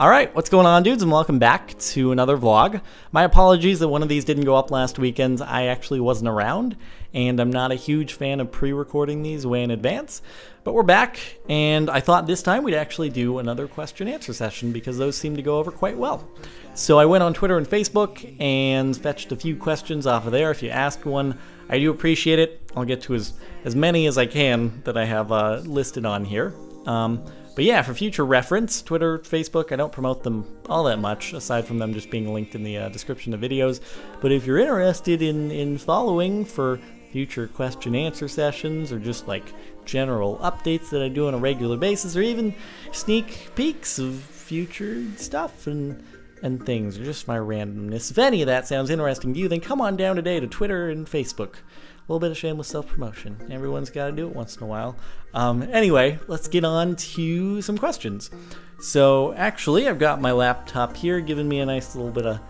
Alright, what's going on, dudes, and welcome back to another vlog. My apologies that one of these didn't go up last weekend. I actually wasn't around, and I'm not a huge fan of pre-recording these way in advance. But we're back, and I thought this time we'd actually do another question-answer session because those seem to go over quite well. So I went on Twitter and Facebook and fetched a few questions off of there. If you asked one, I do appreciate it. I'll get to as many as I can that I have listed on here. But yeah, for future reference, Twitter, Facebook, I don't promote them all that much, aside from them just being linked in the description of videos. But if you're interested in following for future question-answer sessions, or just like general updates that I do on a regular basis, or even sneak peeks of future stuff and things, or just my randomness, if any of that sounds interesting to you, then come on down today to Twitter and Facebook. A little bit of shameless self-promotion. Everyone's got to do it once in a while. Anyway, let's get on to some questions. So, actually, I've got my laptop here giving me a nice little bit of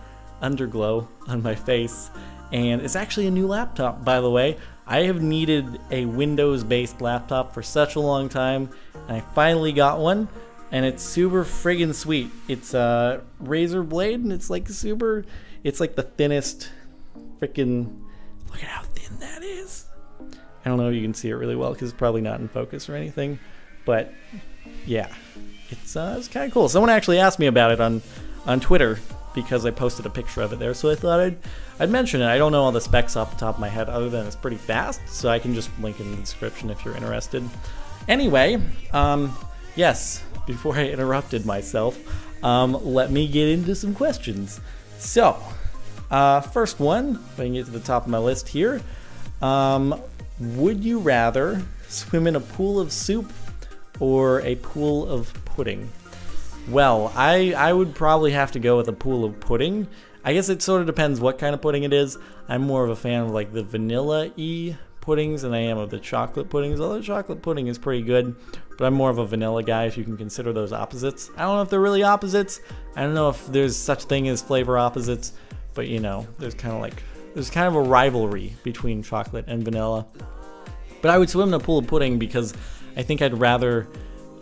underglow on my face. And it's actually a new laptop, by the way. I have needed a Windows-based laptop for such a long time, and I finally got one. And it's super friggin' sweet. It's a Razer Blade, and it's like the thinnest freaking... Look at how thin that is. I don't know if you can see it really well because it's probably not in focus or anything, but yeah, it's kind of cool. Someone actually asked me about it on Twitter because I posted a picture of it there, so I thought I'd mention it. I don't know all the specs off the top of my head other than it's pretty fast, so I can just link in the description if you're interested. Anyway, yes, before I interrupted myself, let me get into some questions. So, first one, if I can get to the top of my list here. Would you rather swim in a pool of soup or a pool of pudding? Well, I would probably have to go with a pool of pudding. I guess it sort of depends what kind of pudding it is. I'm more of a fan of like the vanilla-y puddings than I am of the chocolate puddings, although chocolate pudding is pretty good, but I'm more of a vanilla guy if you can consider those opposites. I don't know if they're really opposites. I don't know if there's such thing as flavor opposites. But you know, there's kind of a rivalry between chocolate and vanilla. But I would swim in a pool of pudding because I think I'd rather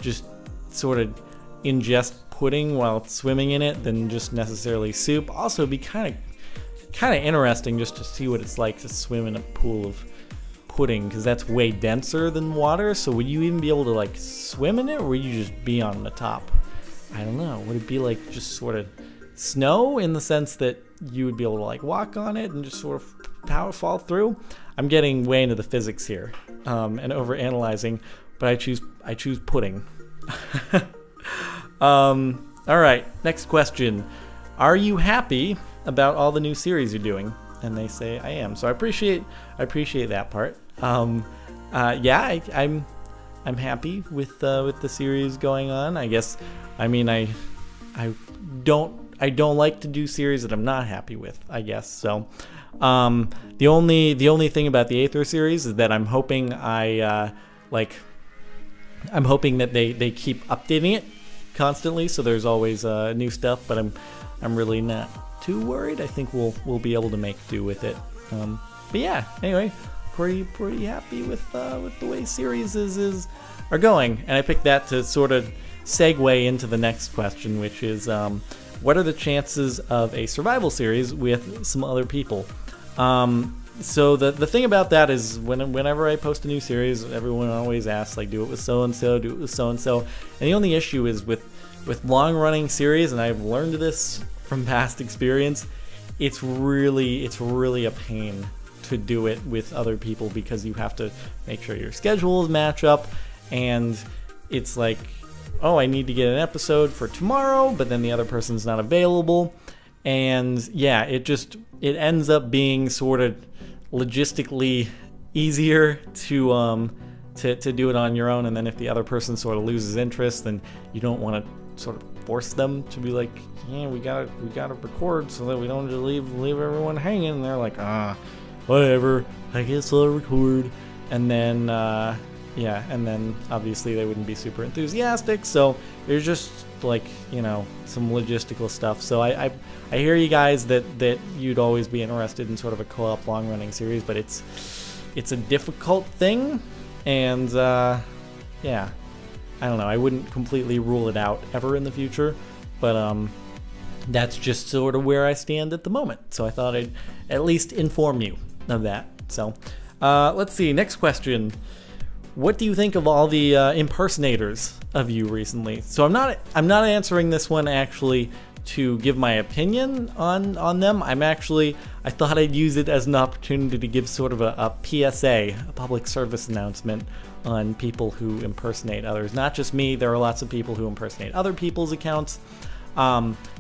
just sort of ingest pudding while swimming in it than just necessarily soup. Also, it'd be kind of interesting just to see what it's like to swim in a pool of pudding because that's way denser than water. So would you even be able to like swim in it, or would you just be on the top? I don't know. Would it be like just sort of snow in the sense that you would be able to like walk on it and just sort of fall through? I'm getting way into the physics here and over analyzing, but I choose pudding. All right, next question. Are you happy about all the new series you're doing? And they say I am. So I appreciate that part. Yeah, I'm happy with the series going on. I guess. I mean, I don't like to do series that I'm not happy with, I guess. So, the only thing about the Aether series is that I'm hoping I'm hoping that they keep updating it constantly, so there's always new stuff. But I'm really not too worried. I think we'll be able to make do with it. But yeah, anyway, pretty happy with the way series are going, and I picked that to sort of segue into the next question, which is what are the chances of a survival series with some other people? So the thing about that is whenever I post a new series, everyone always asks, like, do it with so-and-so, do it with so-and-so. And the only issue is with long-running series, and I've learned this from past experience, it's really a pain to do it with other people because you have to make sure your schedules match up, and it's like, oh, I need to get an episode for tomorrow, but then the other person's not available. And yeah, it ends up being sort of logistically easier to do it on your own. And then if the other person sort of loses interest, then you don't want to sort of force them to be like, yeah, we gotta record so that we don't just leave everyone hanging. And they're like, whatever, I guess I'll record. And then yeah, and then obviously they wouldn't be super enthusiastic, so there's just like, you know, some logistical stuff. So I hear you guys that you'd always be interested in sort of a co-op long-running series, but it's a difficult thing, and yeah, I don't know, I wouldn't completely rule it out ever in the future, But that's just sort of where I stand at the moment. So I thought I'd at least inform you of that. So let's see. Next question. What do you think of all the impersonators of you recently? So I'm not answering this one actually to give my opinion on them. I thought I'd use it as an opportunity to give sort of a PSA, a public service announcement on people who impersonate others. Not just me, there are lots of people who impersonate other people's accounts.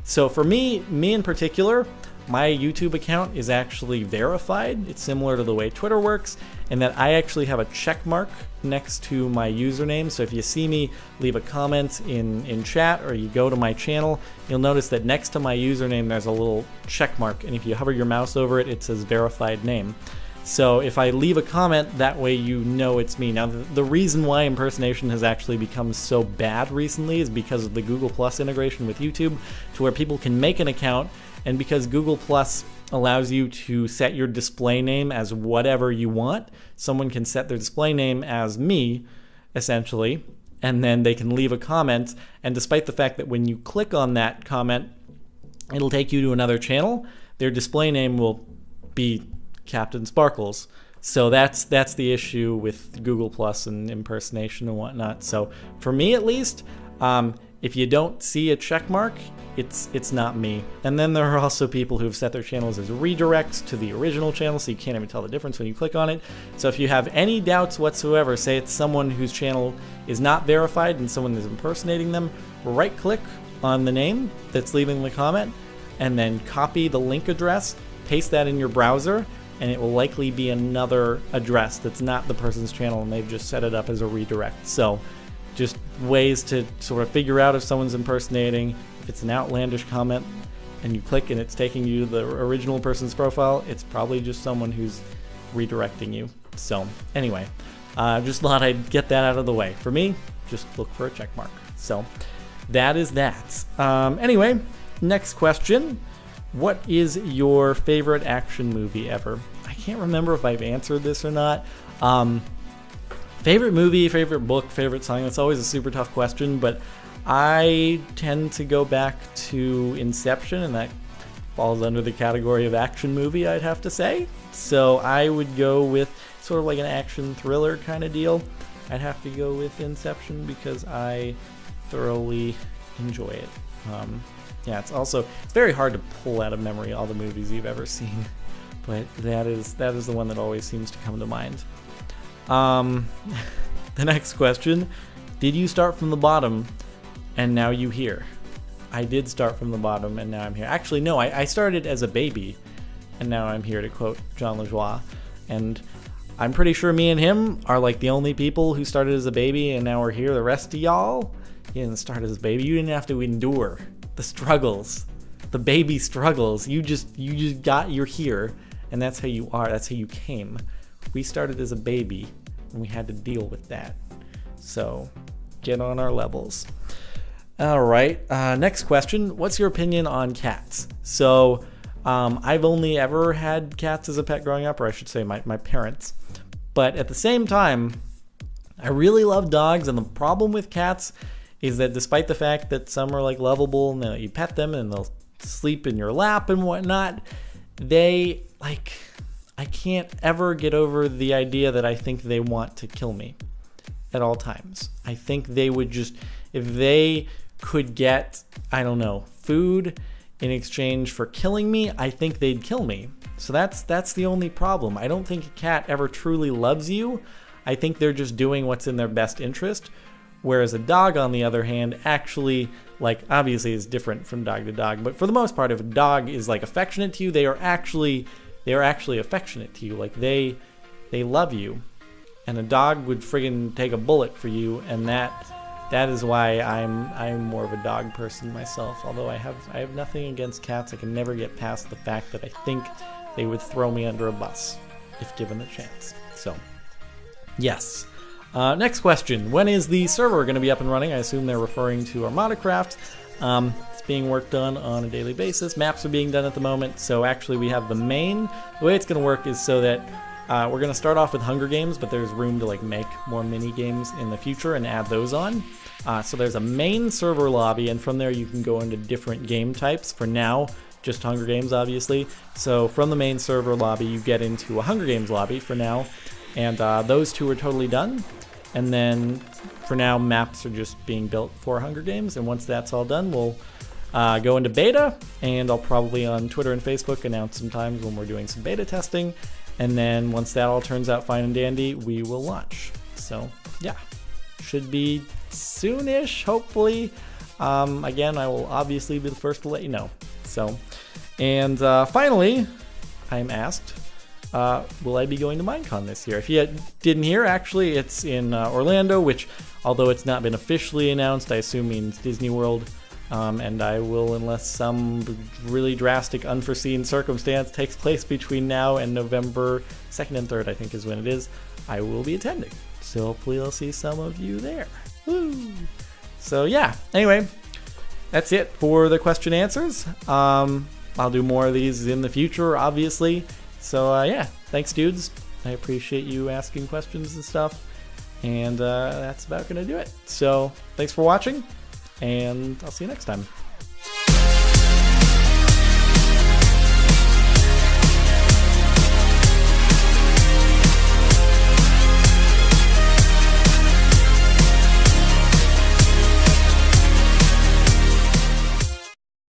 So for me in particular, my YouTube account is actually verified. It's similar to the way Twitter works, in that I actually have a check mark next to my username. So if you see me leave a comment in chat, or you go to my channel, you'll notice that next to my username there's a little check mark, and if you hover your mouse over it, it says verified name. So if I leave a comment, that way you know it's me. Now, the reason why impersonation has actually become so bad recently is because of the Google Plus integration with YouTube, to where people can make an account, and because Google Plus allows you to set your display name as whatever you want, someone can set their display name as me, essentially, and then they can leave a comment, and despite the fact that when you click on that comment, it'll take you to another channel, their display name will be Captain Sparkles. So that's the issue with Google Plus and impersonation and whatnot. So for me at least, if you don't see a check mark, it's not me. And then there are also people who've set their channels as redirects to the original channel, so you can't even tell the difference when you click on it. So if you have any doubts whatsoever, say it's someone whose channel is not verified and someone is impersonating them, right click on the name that's leaving the comment, and then copy the link address, paste that in your browser, and it will likely be another address that's not the person's channel, and they've just set it up as a redirect. So just ways to sort of figure out if someone's impersonating. If it's an outlandish comment and you click and it's taking you to the original person's profile, it's probably just someone who's redirecting you. So anyway, just thought I'd get that out of the way. For me, just look for a check mark. So that is that. Anyway, next question. What is your favorite action movie ever? I can't remember if I've answered this or not. Favorite movie, favorite book, favorite song, that's always a super tough question, but I tend to go back to Inception, and that falls under the category of action movie, I'd have to say. So I would go with sort of like an action thriller kind of deal. I'd have to go with Inception because I thoroughly enjoy it. Yeah, it's very hard to pull out of memory all the movies you've ever seen, but that is the one that always seems to come to mind. The next question, did you start from the bottom and now you here? I did start from the bottom and now I'm here. Actually, no, I started as a baby and now I'm here, to quote John LaJoie. And I'm pretty sure me and him are like the only people who started as a baby and now we're here. The rest of y'all, you didn't start as a baby. You didn't have to endure the struggles, the baby struggles. You're here, and that's how you are. That's how you came. We started as a baby, and we had to deal with that. So get on our levels. All right. Next question. What's your opinion on cats? So I've only ever had cats as a pet growing up, or I should say my parents. But at the same time, I really love dogs, and the problem with cats is that despite the fact that some are like lovable and you pet them and they'll sleep in your lap and whatnot, I can't ever get over the idea that I think they want to kill me at all times. I think they would just, if they could get, I don't know, food in exchange for killing me, I think they'd kill me. So that's the only problem. I don't think a cat ever truly loves you. I think they're just doing what's in their best interest. Whereas a dog, on the other hand, actually, obviously is different from dog to dog, but for the most part, if a dog is affectionate to you, they are actually affectionate to you. They love you, and a dog would friggin' take a bullet for you, and that is why I'm more of a dog person myself. Although I have nothing against cats, I can never get past the fact that I think they would throw me under a bus if given the chance. So, yes. Next question. When is the server going to be up and running? I assume they're referring to ArmadaCraft. It's being worked on a daily basis. Maps are being done at the moment. So actually we have the main. The way it's going to work is so that We're going to start off with Hunger Games, but there's room to like make more mini games in the future and add those on. So there's a main server lobby, and from there you can go into different game types. For now, just Hunger Games, obviously. So from the main server lobby, you get into a Hunger Games lobby for now, and those two are totally done. And then for now, maps are just being built for Hunger Games, and once that's all done, we'll go into beta, and I'll probably on Twitter and Facebook announce some times when we're doing some beta testing, and then once that all turns out fine and dandy, we will launch. So yeah, should be soonish, hopefully. Again, I will obviously be the first to let you know. So, and finally, I'm asked, will I be going to Minecon this year? If you didn't hear, actually, it's in Orlando, which, although it's not been officially announced, I assume means Disney World. And I will, unless some really drastic unforeseen circumstance takes place between now and November 2nd and 3rd, I think is when it is, I will be attending. So hopefully I'll see some of you there. Woo! So yeah, anyway, that's it for the question answers. I'll do more of these in the future, obviously. So yeah, thanks dudes. I appreciate you asking questions and stuff. And that's about gonna do it. So thanks for watching, and I'll see you next time.